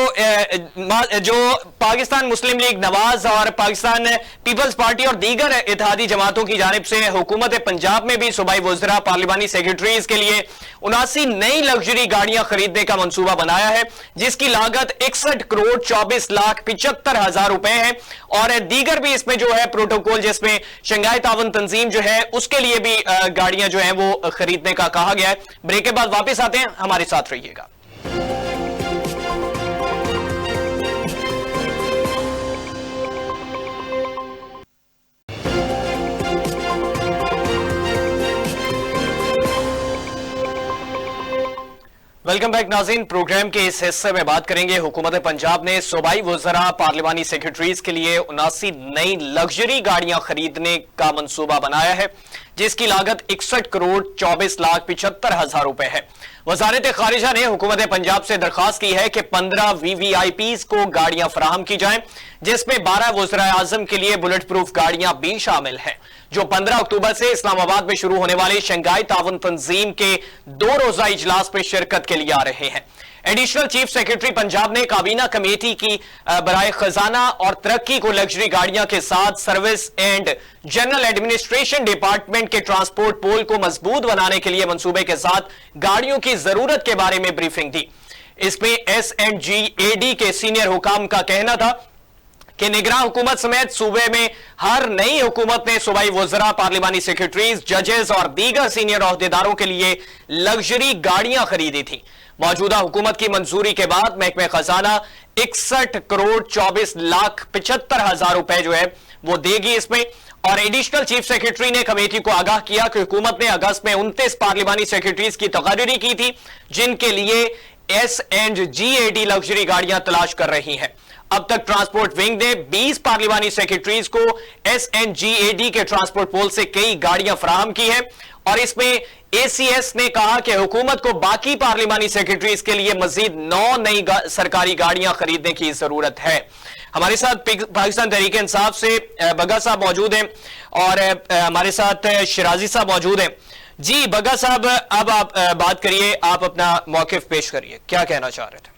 जो पाकिस्तान मुस्लिम लीग नवाज और पाकिस्तान पीपल्स पार्टी और दीगर इत्तेहादी जमातों की जानिब से हुकूमत पंजाब में भी सूबाई वज़रा पार्लिमानी सेक्रेटरीज के लिए 79 नई लग्जरी गाड़ियां खरीदने का मंसूबा बनाया है, जिसकी लागत 61 करोड़ 24 लाख 75 हजार रुपए है। और दीगर भी इसमें जो है प्रोटोकॉल, जिसमें शंघाई तावन तंजीम जो है उसके लिए भी गाड़ियां जो है वो खरीदने का कहा गया है। ब्रेक के बाद वापस आते हैं, हमारे साथ रहिएगा। वेलकम बैक नाज़रीन। प्रोग्राम के इस हिस्से में बात करेंगे, हुकूमत पंजाब ने सूबाई वज़रा पार्लिमानी सेक्रेटरीज के लिए 79 नई लग्जरी गाड़ियां खरीदने का मंसूबा बनाया है, जिसकी लागत 61 करोड़ 24 लाख 75 हजार रुपए है। वज़ारत खारिजा ने हुकूमत पंजाब से दरखास्त की है कि 15 VVIPs को गाड़ियां फराहम की जाएं, जिसमें 12 वज़रा आज़म के लिए बुलेट प्रूफ गाड़ियां भी शामिल हैं, जो 15 अक्टूबर से इस्लामाबाद में शुरू होने वाले शंघाई तावन तंजीम के 2 रोजा इजलास में शिरकत के लिए आ रहे हैं। एडिशनल चीफ सेक्रेटरी पंजाब ने काबीना कमेटी की बराए खजाना और तरक्की को लग्जरी गाड़ियां के साथ service and general administration department के ट्रांसपोर्ट पोल को मजबूत बनाने के लिए मंसूबे के साथ गाड़ियों की जरूरत के बारे में ब्रीफिंग दी। इसमें SNGAD के सीनियर हुकाम का कहना था कि निगरान हुकूमत समेत सूबे में हर नई हुकूमत ने सूबाई वज़रा, पार्लिमानी सेक्रेटरीज, जजेस और दीगर सीनियर ओहदेदारों के लिए लग्जरी गाड़ियां खरीदी थी। मौजूदा हुकूमत की मंजूरी के बाद महकमे खजाना 61 करोड़ 24 लाख 75 हजार रुपए जो है वो देगी इसमें। और एडिशनल चीफ सेक्रेटरी ने कमेटी को आगाह किया कि हुकूमत ने अगस्त में 29 पार्लिमानी सेक्रेटरीज की तकर्री की थी, जिनके लिए SNGAD लग्जरी गाड़ियां तलाश कर रही हैं। अब तक ट्रांसपोर्ट विंग ने 20 पार्लिमानी सेक्रेटरीज को SNGAD के ट्रांसपोर्ट पोल से कई गाड़ियां फराहम की हैं और इसमें ACS ने कहा कि हुकूमत को बाकी पार्लिमानी सेक्रेटरीज के लिए मजीद 9 नई सरकारी गाड़ियां खरीदने की जरूरत है। हमारे साथ पाकिस्तान तहरीक इंसाफ से बग्गा साहब मौजूद हैं और हमारे साथ शिराजी साहब मौजूद हैं। जी बग्गा साहब, अब आप बात करिए, आप अपना मौकिफ पेश करिए, क्या कहना चाह रहे थे?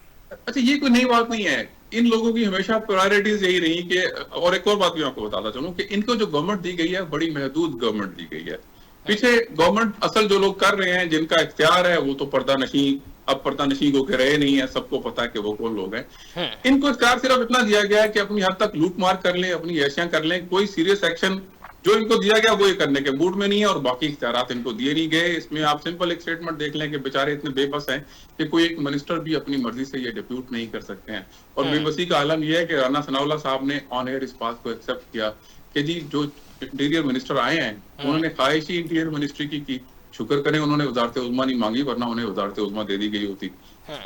अच्छा, ये कोई नई बात नहीं है। इन लोगों की हमेशा प्रायोरिटीज यही रही कि, और एक और बात भी आपको बताता चलूं कि इनको जो गवर्नमेंट दी गई है बड़ी महदूद गवर्नमेंट दी गई है। पीछे गवर्नमेंट असल जो लोग कर रहे हैं, जिनका इख्तियार है, वो तो पर्दानशी, अब पर्दानशी को के रहे नहीं है, सबको पता है कि वो कौन लोग हैं। इनको इख्तियार सिर्फ इतना दिया गया है कि अपनी हद तक लूट मार कर लें, अपनी ऐशियां कर लें। कोई सीरियस एक्शन जो इनको दिया गया वो ये करने के मूड में नहीं है और बाकी इख्तियारात इनको दिए नहीं गए। इसमें आप सिंपल एक स्टेटमेंट देख लें कि बेचारे इतने बेबस हैं कि कोई एक मिनिस्टर भी अपनी मर्जी से ये डिप्यूट नहीं कर सकते हैं। और बेबसी का आलम यह है कि राना सनाउल्लाह साहब ने ऑन एयर इस बात को एक्सेप्ट किया कि जी जो इंटीरियर मिनिस्टर आए हैं उन्होंने ख्वाहिश ही इंटीरियर मिनिस्ट्री की शुक्र करें उन्होंने वजारत उज़्मा नहीं मांगी, वरना उन्हें वजारत उज़्मा दे दी गई होती।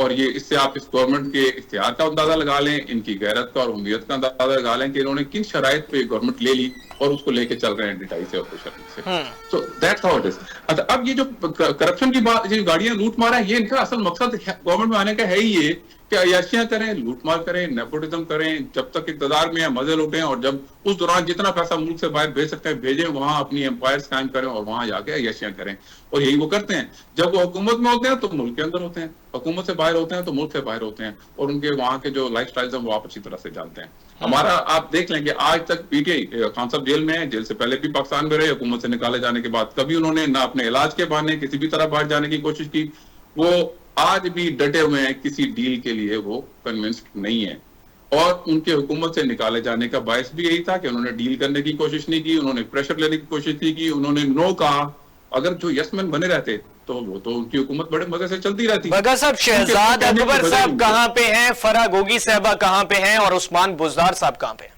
और ये इससे आप इस गवर्नमेंट के इख्तियार का अंदाजा लगा लें, इनकी गैरत का और उम्मीद का अंदाजा लगा लें कि इन्होंने किन शराइत पे गवर्नमेंट ले ली और उसको लेके चल रहे हैं डिटाई से और प्रेशर से। So that's how it is. अच्छा, अब ये जो करप्शन की बात, जो गाड़ियां लूट मारा है, ये इनका असल मकसद गवर्नमेंट में आने का है ही ये कि अयाशियां करें, लूटमार करें, नेपोटिज्म करें, जब तक इक़्तिदार में है मजे लूटें और जब उस दौरान जितना पैसा मुल्क से बाहर भेज सकते हैं भेजें, वहां अपनी एम्पायर कायम करें और वहां जाके अयाशियां करें। और यही वो करते हैं। जब वो हुकूमत में होते हैं तो मुल्क के अंदर होते हैं, हुकूमत से बाहर होते हैं तो मुल्क से बाहर होते हैं और उनके वहां के जो लाइफ स्टाइल है वो आप अच्छी तरह से जानते हैं। हमारा आप देख लेंगे आज तक PTI खान साहब जेल में है, जेल से पहले भी पाकिस्तान में रहे, हुकूमत से निकाले जाने के बाद कभी उन्होंने ना अपने इलाज के बहाने किसी भी तरह बाहर जाने की कोशिश की। वो आज भी डटे हुए हैं, किसी डील के लिए वो कन्विंस्ड नहीं है। और उनके हुकूमत से निकाले जाने का बायस भी यही था कि उन्होंने डील करने की कोशिश नहीं की, उन्होंने प्रेशर लेने की कोशिश नहीं की, उन्होंने नो कहा। अगर जो यसमैन बने रहते तो वो तो उनकी हुकूमत बड़े मजे से चलती रहती। बग्गा साहब, शहजाद अकबर साहब कहां पे हैं, फराह गोगी साहबा कहां पे हैं और उस्मान बुज़दार साहब कहां पे हैं?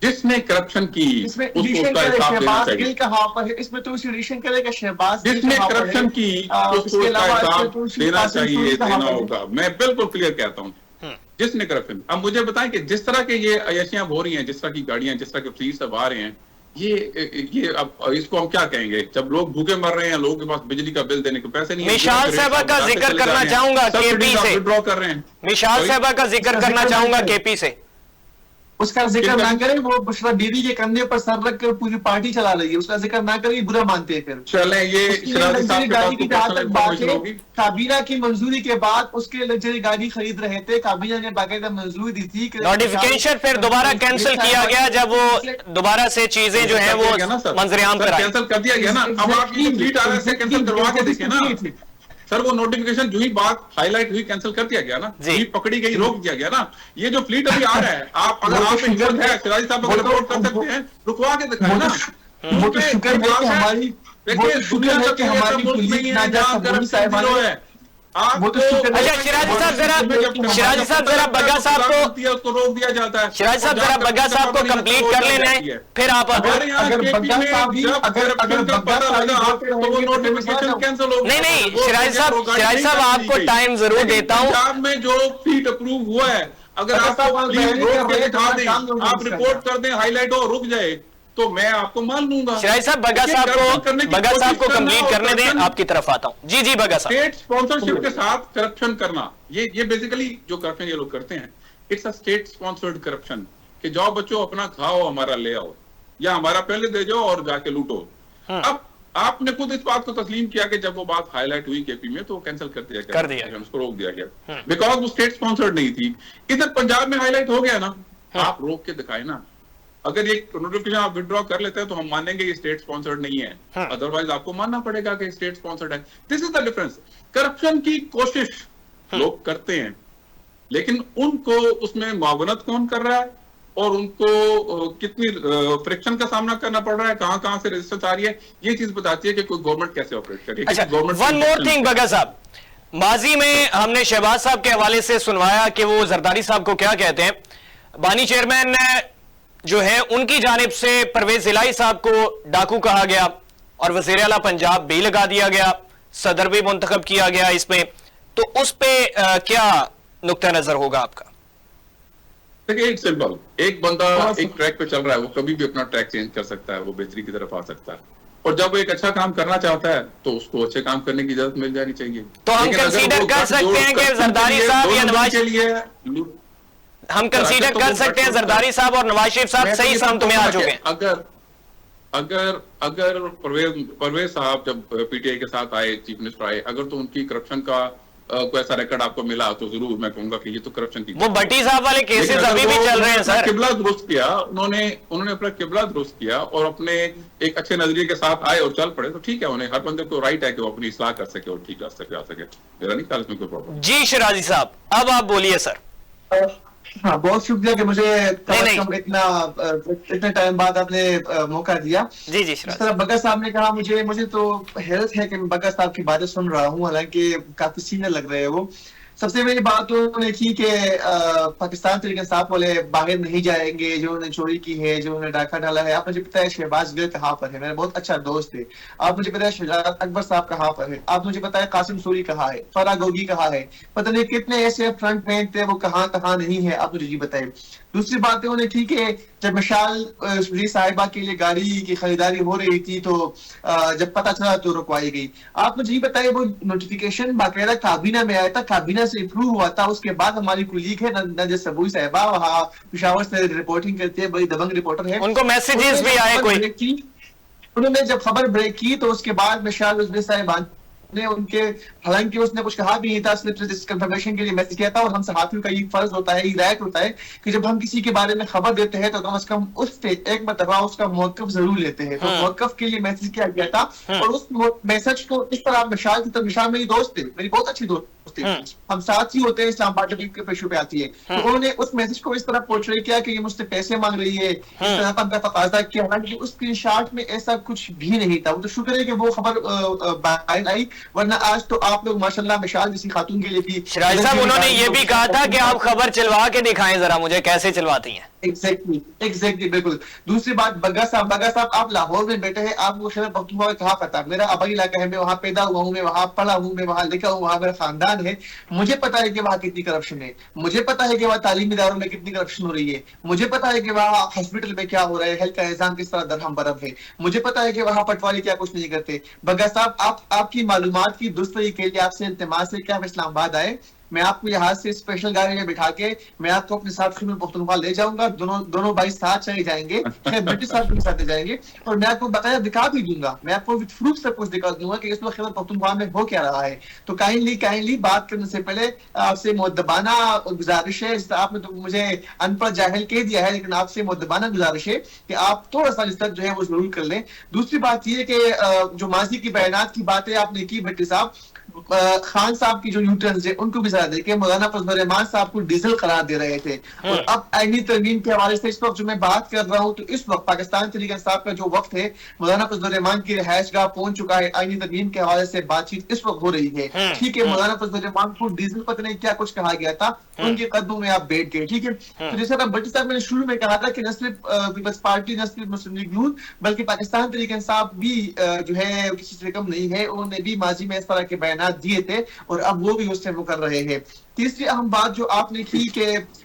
जिसने करप्शन की इसमें उसको उसका हिसाब देना चाहिए। कहां पर है? इसमें तो एडिशन करेगा शहबाज। जिसने करप्शन की उसको उसका हिसाब देना चाहिए, देना होगा। मैं बिल्कुल क्लियर कहता हूँ, जिसने करप्शन। अब मुझे बताएं कि जिस तरह के ये अयशियां हो रही हैं, जिस तरह की गाड़ियां, जिस तरह के फ्लीट सब आ रहे हैं, ये अब इसको हम क्या कहेंगे? जब लोग भूखे मर रहे हैं, लोगों के पास बिजली का बिल देने के पैसे नहीं है। मिशाल साहबा का जिक्र करना चाहूंगा KP से, विड्रॉ कर रहे हैं। मिशाल साहबा का जिक्र करना चाहूंगा KP से। उसका जिक्र ना करें, वो बुशरा बीबी के कंधे पर सर रख कर पूरी पार्टी चला रही है। उसका जिक्र ना करें, बुरा मानते हैं। फिर चले ये गाड़ी की जहां तक बात है, काबीना की मंजूरी के बाद उसके लग्जरी गाड़ी खरीद रहे थे। काबीना ने बाकायदा मंजूरी दी थी, नोटिफिकेशन फिर दोबारा कैंसिल किया गया जब वो दोबारा से चीजें जो है वो मंजरेआम पर कैंसिल कर दिया गया ना। अब आप ये फ्लीट आ रहे थे, कैंसिल करवा के देखे ना सर। वो नोटिफिकेशन जो ही बात हाईलाइट हुई कैंसिल कर दिया गया ना, जी पकड़ी गई, रोक दिया गया ना। ये जो फ्लीट अभी आ रहा है, आप अगर आप हिम्मत है सिराजी साहब को रिपोर्ट कर सकते हैं, रुकवा के दिखाए ना। वो तो शुक्र है कि हमारी, देखिए दुनिया का हमारी पुलिस नहीं है जहां करप्शन जीरो है। अच्छा शिराजी साहब जरा बग्गा साहब को उसको रोक दिया जाता है। शिराजी साहब जरा बग्गा साहब को कंप्लीट कर लेना है, फिर आप नहीं शिराजी साहब आपको टाइम जरूर देता हूँ। पंजाब में जो फीट अप्रूव हुआ है, अगर आप रिपोर्ट कर दें, हाईलाइट हो, रुक जाए तो मैं आपको मान लूंगा। शिराजी साहब बग्गा साहब को कंप्लीट करने दें, आपकी तरफ आता हूं। जी बग्गा साहब। स्टेट स्पॉन्सरशिप के साथ करप्शन करना, ये बेसिकली जो करप्शन ये लोग करते हैं, it's a state sponsored corruption. कि जाओ बच्चों अपना खाओ, हमारा ले आओ, या हमारा पहले दे जाओ और जाके लूटो। अब आपने खुद इस बात को तस्लीम किया कि जब वो बात हाईलाइट हुई KP में तो कैंसिल कर दिया गया, उसको रोक दिया गया, बिकॉज वो स्टेट स्पॉन्सर्ड नहीं थी। इधर पंजाब में हाईलाइट हो गया ना, आप रोक के दिखाए ना। अगर ये नोटिफिकेशन आप विड्रॉ कर लेते हैं तो हम मानेंगे ये स्टेट स्पॉन्सर्ड नहीं है, अदरवाइज आपको मानना पड़ेगा कि स्टेट स्पॉन्सर्ड है। This is the difference. Corruption की कोशिश लोग करते हैं, लेकिन उनको उसमें मुआवनत कौन कर रहा है और उनको कितनी फ्रिक्शन का सामना करना पड़ रहा है, कहां से रेजिस्टेंस आ रही है, ये चीज बताती है कि कोई गवर्नमेंट कैसे ऑपरेट कर रही है। अच्छा, वन मोर थिंग बग्गा साहब, माजी में हमने शहबाज साहब के हवाले से सुनवाया कि वो जरदारी साहब को क्या कहते हैं। बानी चेयरमैन जो है उनकी जानिब से परवेज जिलाई साहब को डाकू कहा गया और वजीर आला पंजाब भी लगा दिया गया, सदर भी मुंतखब किया गया इसमें, तो उस पे क्या नुक्ता नजर होगा आपका? देखिए इट्स सिंपल, एक बंदा एक ट्रैक पे चल रहा है, वो कभी भी अपना ट्रैक चेंज कर सकता है, वो बेहतरी की तरफ आ सकता है, और जब वो एक अच्छा काम करना चाहता है तो उसको अच्छे काम करने की इजाजत मिल जानी चाहिए। तो हम कंसीडर कर सकते हैं कि जरदारी साहब या नवाज के लिए हम कंसीडर कर सकते हैं जरदारी साहब और नवाज शरीफ साहब सही समत में आ चुके हैं। अगर परवेज साहब जब पीटीआई के साथ आए, चीफ मिनिस्टर आए, अगर तो उनकी करप्शन का कोई ऐसा रिकॉर्ड आपको मिला तो जरूर मैं कहूंगा कि ये तो करप्शन की, वो भट्टी साहब वाले केसेस अभी भी चल रहे हैं सर। किबला दुरुस्त किया उन्होंने अपना किबला दुरुस्त किया और अपने एक अच्छे नजरिए के साथ आए और चल पड़े, तो ठीक है, उन्हें हर बंदे को राइट है कि वो अपनी इस्लाह कर सके और ठीक रास्ते पे आ सके। मेरा नहीं ख्याल इसमें कोई प्रॉब्लम। जी शिराजी साहब, अब आप बोलिए सर। हाँ, बहुत शुक्रिया कि मुझे इतने टाइम बाद आपने मौका दिया। जी जी, इस तरह बग्गा साहब ने कहा, मुझे तो हैरत है कि मैं बग्गा साहब की बातें सुन रहा हूँ, हालांकि काफी सीनियर लग रहे हैं वो। सबसे पहली बात तो उन्होंने की कि पाकिस्तान तहरीक इंसाफ वाले बाहर नहीं जाएंगे, जो उन्होंने चोरी की है, जो उन्होंने डाका डाला है। आप मुझे पता है शहबाज गिल कहाँ पर है, मेरा बहुत अच्छा दोस्त है। आप मुझे पता है शहजाद अकबर साहब कहाँ पर है। आप मुझे पता है कासिम सूरी कहाँ है, फरा गोगी कहाँ है, पता नहीं कितने ऐसे फ्रंट मैन थे, वो कहाँ नहीं है, आप मुझे जी बताए। दूसरी बात है उन्हें ठीक है, जब मिसाल साहिबा के लिए गाड़ी की खरीदारी हो रही थी तो जब पता चला तो रुकवाई गई। आप मुझे ये बताइए, वो नोटिफिकेशन बाकायदा काबीना में आया था, काबीना से अप्रूव हुआ था, उसके बाद हमारी कुलीग है नजर सबूई साहिबा, वहाँ पिशावर से रिपोर्टिंग करती है, बड़ी दबंग रिपोर्टर है, उनको मैसेजेस भी आए कोई। उन्होंने जब खबर ब्रेक की तो उसके बाद मिसाल साहिबा ने उनके, हालांकि उसने कुछ कहा भी नहीं था, सिर्फ कंफर्मेशन के लिए मैसेज किया था। और हम सहाफियों का ये फर्ज होता है, ये राइट होता है कि जब हम किसी के बारे में खबर देते हैं तो कम से कम उस पे एक मरतबा उसका मौकफ जरूर लेते हैं। तो मौकफ के लिए मैसेज किया गया था और उस मैसेज को इस तरह मिसाल की तरह, मिसाल मेरी दोस्त है, मेरी बहुत अच्छी दोस्त है, हम साथ ही होते हैं, इस्लामाबाद के पेशों पे आती है। तो उन्होंने उस मैसेज को इस तरह पोर्ट्रे किया कि ये मुझसे पैसे मांग रही है, इस तरह का उनका तकाजा किया, हालांकि उस स्क्रीनशॉट में ऐसा कुछ भी नहीं था। वो तो शुक्र है कि वो खबर बाहर आई, वरना आज तो आप लोग माशाल्लाह मिसाल जिसी खातून के लिए भी। शिराजी साहब, उन्होंने ये भी कहा था कि आप खबर चलवा के दिखाएं जरा मुझे कैसे चलवाती हैं। एग्जैक्टली बिल्कुल। दूसरी बात, बग्गा साहब आप लाहौर में बैठे हैं, आपको खैबर पख्तूनख्वा कहाँ पता? मेरा आबाई इलाका है, मैं वहाँ पैदा हुआ हूँ, मैं वहाँ पढ़ा हूँ, मैं वहाँ लिखा हूँ, वहाँ मेरा खानदान है। मुझे पता है कि वहाँ कितनी करप्शन है, मुझे पता है कि वहाँ तालीमी इदारों में कितनी करप्शन हो रही है, मुझे पता है कि वहाँ हॉस्पिटल में क्या हो रहा है, हेल्थ का निजाम किस तरह दरहम बरफ है, मुझे पता है कि वहाँ पटवारी क्या कुछ नहीं करते। बग्गा साहब, आपकी मालूमात की दुरुस्ती के लिए आपसे इल्तिमास है कि आप इस्लामाबाद आए, मैं आपको यहाँ से स्पेशल गाड़ी में बिठा के मैं आपको अपने साथ खैबर पख्तूनख्वा ले जाऊंगा, दोनों भाई साथ चले जाएंगे, ब्रिटिश साहब के साथ जाएंगे, और मैं आपको बकाया दिखा भी दूंगा, मैं आपको विद प्रूफ सब कुछ दिखा दूंगा कि इस वक्त खैबर पख्तूनख्वा में हो क्या रहा है। तो काइंडली बात करने से पहले आपसे मुअद्दबाना गुजारिश है, आपने तो मुझे अनपढ़ जाहिल कह दिया है, लेकिन आपसे मुअद्दबाना गुजारिश है कि आप थोड़ा सा रिसर्च जो है वो जरूर कर लें। दूसरी बात यह कि जो माजी की बयानात की बातें आपने की भट्टी साहब, खान साहब की जो न्यूट्रंस है उनको भी जरा देखिए। मौलाना फजल रहमान साहब को डीजल करार दे रहे थे, और अब आईनी तरमीम के हवाले से इस वक्त जो मैं बात कर रहा हूं, तो इस वक्त पाकिस्तान तहरीक इंसाफ का जो वक्त है, मौलाना फजल रहमान की रिहाइश गाह पहुंच चुका है, आईनी तरमीम के हवाले से बातचीत इस वक्त हो रही है। ठीक है, मौलाना फजल रहमान को डीजल पता नहीं क्या कुछ कहा गया था, उनके कदमों में आप बैठ गए। ठीक है, तो जैसे भट्टी साहब मैंने शुरू में कहा था कि न सिर्फ पीपल्स पार्टी, न सिर्फ मुस्लिम लीग नून, बल्कि पाकिस्तान तहरीक इंसाफ भी जो है किसी से कम नहीं है। उन्होंने भी माजी में इस तरह के बयान दिए थे और अब वो भी उससे मुकर रहे हैं। तीसरी अहम बात जो आपने की कि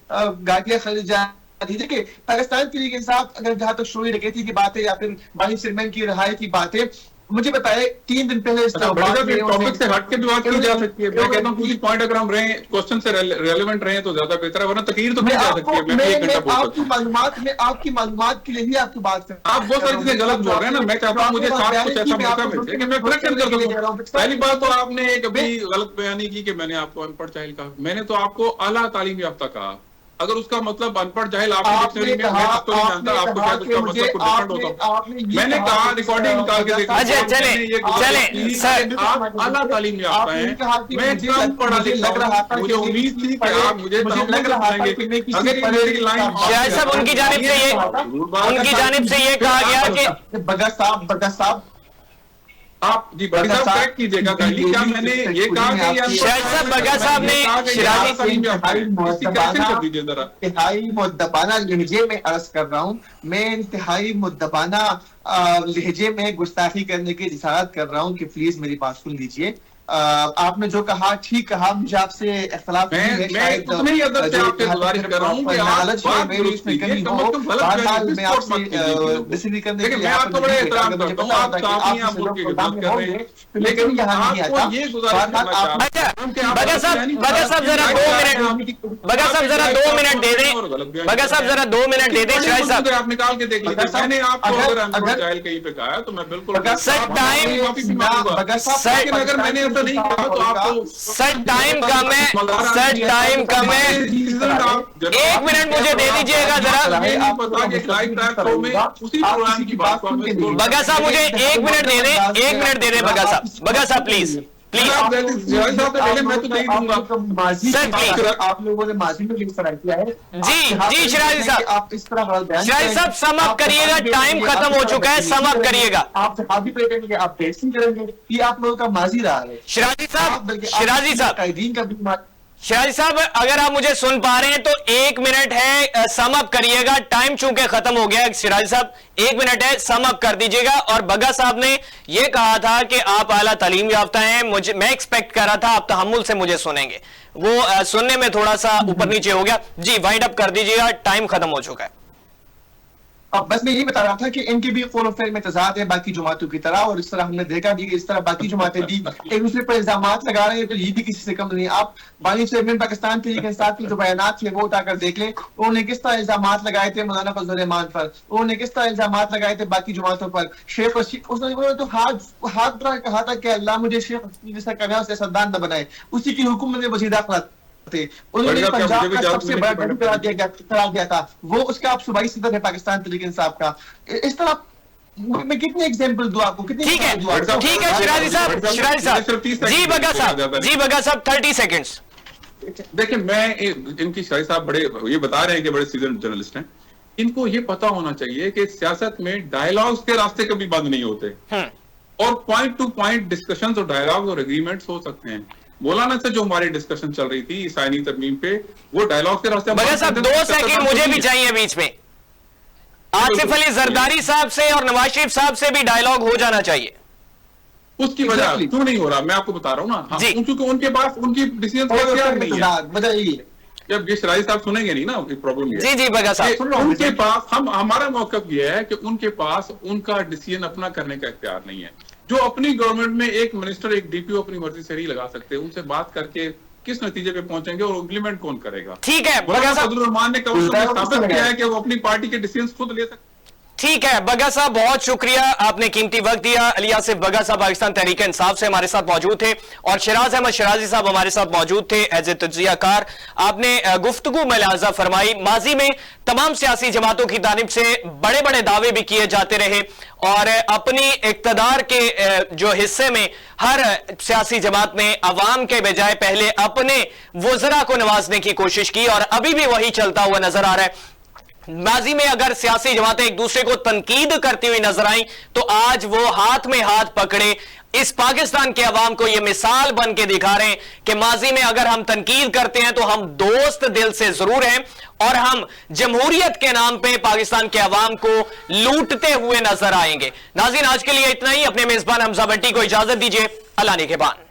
गाड़ियां खरीदी जा, देखिए पाकिस्तान तहरीक इंसाफ अगर जहां तक चोरी डकैती की बात है या फिर बानी सिरमैन की रिहाई की बात है, मुझे बताए 3 दिन पहले इस टॉपिक से हट के भी बात की जा सकती है। मैं कहता हूं कुछ पॉइंट अगर हम रहे क्वेश्चन से रेलेवेंट रहे तो ज्यादा बेहतर है, वरना तकरीर तो नहीं जा सकती है। मैं 1 घंटा बोल आपकी मालूमात के लिए ही आपकी बात कर, आप बहुत सारी चीजें गलत बोल रहे हैं ना। मैं चाहता हूँ मुझे साथ कुछ ऐसा मौका मिले कि मैं करेक्शन कर दूं। पहली बात तो आपने कभी गलत बयानी की कि मैंने आपको अनपढ़ जाहिल कहा, मैंने तो आपको आला तालीम याफ्ता कहा। अगर उसका मतलब अनपढ़ जाहिल आपकी डिक्शनरी में मैं तो नहीं जानता, आपको शायद उसका मतलब कुछ डिफरेंट होता। मैंने कहा रिकॉर्डिंग निकाल के देखा, चले सर, आप आला तालीम याफ्ता हैं, मैं कम पढ़ा लिखा हूं, मुझे उम्मीद थी कि आप मुझे लग रहा है अगर मेरी लाइन साहब उनकी जानिब से ये कहा गया कि बग्गा साहब आप जी बग्गा साहब करेक्ट कीजिएगा, क्या मैंने ये कहा कि शायद बग्गा साहब ने इंतहाई मुद्दबाना लहजे में अर्ज कर रहा हूँ, मैं इंतहाई मुद्दबाना लहजे में गुस्ताखी करने की इजाजत कर रहा हूँ कि प्लीज मेरी बात सुन लीजिए। आपने जो कहा ठीक कहा, मुझे आपसे इख्तिलाफ नहीं है। शायद उतने ही अदब से आपसे गुजारिश कर रहा हूं कि आप बात मेरी उसमें कमी हो, मैं आपसे डिसएग्री करने के लिए मैं आपको बड़े एहतराम करता हूं, आप साहब हैं, आप मुल्क की खिदमत कर रहे हैं, लेकिन आपको ये गुजारिश करना चाहता हूं। बगा साहब जरा 2 मिनट, बगा साहब जरा 2 मिनट दे दें, बगा साहब जरा 2 मिनट दे दें। शाहिद साहब आप निकाल के देख लीजिए, मैंने आपको अगर जाहिल कहीं पे कहा तो मैं बिल्कुल सर टाइम, अगर मैंने ऐसा नहीं कहा तो आपको सर टाइम कम है, सर टाइम कम है, 1 मिनट मुझे दे दीजिएगा जरा। बगा साहब मुझे 1 मिनट दे दें, 1 मिनट दे दें बगा साहब प्लीज प्लीज। मैं तो नहीं दूंगा सर प्लीज। आप लोगों ने माजी में किस तरह किया है? जी शिराजी साहब, आप इस तरह शिराजी साहब सम अप करिएगा, टाइम खत्म हो चुका है, सम अप करिएगा। आप जहादी पे करेंगे, आप टेस्टिंग करेंगे, ये आप लोगों का माजी रहा है। शिराजी साहब, शिराजी साहब, कायदीन का भी शिराजी साहब अगर आप मुझे सुन पा रहे हैं तो 1 मिनट है, सम अप करिएगा, टाइम चूंकि खत्म हो गया। शिराजी साहब 1 मिनट है, सम अप कर दीजिएगा। और बगा साहब ने यह कहा था कि आप आला तालीम याफ्ता हैं, मैं एक्सपेक्ट कर रहा था आप तहम्मुल से मुझे सुनेंगे, वो सुनने में थोड़ा सा ऊपर नीचे हो गया। जी वाइंड अप कर दीजिएगा, टाइम खत्म हो चुका है। अब बस मैं यही बता रहा था कि इनके भी कौल और फेल में तजाद है बाकी जमातों की तरह, और इस तरह हमने देखा भी कि इस तरह बाकी जमातें भी एक दूसरे पर इल्जाम लगा रहे हैं, तो ये भी किसी से कम नहीं। आप बानी चेयरमैन पाकिस्तान तहरीक इंसाफ के जो बयानात थे वो उठाकर देख लें, उन्होंने किस तरह इल्जाम लगाए थे मौलाना फजल रहमान पर, उन्होंने किस तरह इल्जाम लगाए थे बाकी जमातों पर। शेख उसने तो हाथ कहा था कि अल्लाह मुझे शेख जैसा कामयाब सियासतदान न बनाए, उसी की हुक्म में वजीर दाखिला थे, उन्होंने पंजाब का सबसे बड़ा डर करार दिया था, वो उसका आप सूबाई सदर है पाकिस्तान तहरीक इंसाफ का। इस तरह मैं कितने एग्जांपल दूं आपको, कितने? ठीक है शिराजी साहब, जी बगा साहब 30 सेकंड्स। देखिए मैं इनकी शाहिद साहब बड़े ये बता रहे हैं कि बड़े सीजन जर्नलिस्ट हैं, इनको ये पता होना चाहिए कि सियासत में डायलॉग्स के रास्ते कभी बंद नहीं होते, और पॉइंट टू पॉइंट डिस्कशंस और डायलॉग्स और एग्रीमेंट्स हो सकते हैं। मौलाना से जो हमारी डिस्कशन चल रही थी ईसानी तरमीम पे, वो डायलॉग के रास्ते। बगा साहब 2 सेकंड मुझे भी चाहिए बीच में। आसिफ अली जरदारी साहब से और नवाज शरीफ साहब से भी डायलॉग हो जाना चाहिए। उसकी वजह क्यों नहीं हो रहा मैं आपको बता रहा हूँ ना, क्योंकि उनके पास उनकी डिसीजन नहीं है। जब ये शिराजी साहब सुनेंगे नहीं ना, प्रॉब्लम है। जी बगा साहब, उनके पास हमारा मौकफ ये है कि उनके पास उनका डिसीजन अपना करने का इख्तियार नहीं है। जो अपनी गवर्नमेंट में एक मिनिस्टर एक डीपीओ अपनी मर्जी से नहीं लगा सकते, उनसे बात करके किस नतीजे पे पहुंचेंगे और इम्प्लीमेंट कौन करेगा? ठीक है बगा साहब, फजलुर रहमान ने साबित किया है कि वो अपनी पार्टी के डिसीजन खुद ले सकते। ठीक है बगा साहब, बहुत शुक्रिया, आपने कीमती वक्त दिया। अली आसिफ बगा साहब पाकिस्तान तहरीक इंसाफ से हमारे साथ मौजूद थे, और शिराज अहमद शिराजी साहब हमारे साथ मौजूद थे एज ए तज्जियाकार। आपने गुफ्तगू में लिहाजा फरमाई, माजी में तमाम सियासी जमातों की जानिब से बड़े बड़े दावे भी किए जाते रहे, और अपनी इक्तदार के जो हिस्से में हर सियासी जमात ने अवाम के बजाय पहले अपने वज़रा को नवाजने की कोशिश की, और अभी भी वही चलता हुआ नजर आ रहा है। माजी में अगर सियासी जमातें एक दूसरे को तनकीद करती हुई नजर आई, तो आज वो हाथ में हाथ पकड़े इस पाकिस्तान के अवाम को यह मिसाल बन के दिखा रहे हैं कि माजी में अगर हम तनकीद करते हैं तो हम दोस्त दिल से जरूर हैं, और हम जमहूरियत के नाम पे पाकिस्तान के अवाम को लूटते हुए नजर आएंगे। नाज़रीन आज के लिए इतना ही, अपने मेजबान हमजा भट्टी को इजाजत दीजिए, अल्लाह निगहबान।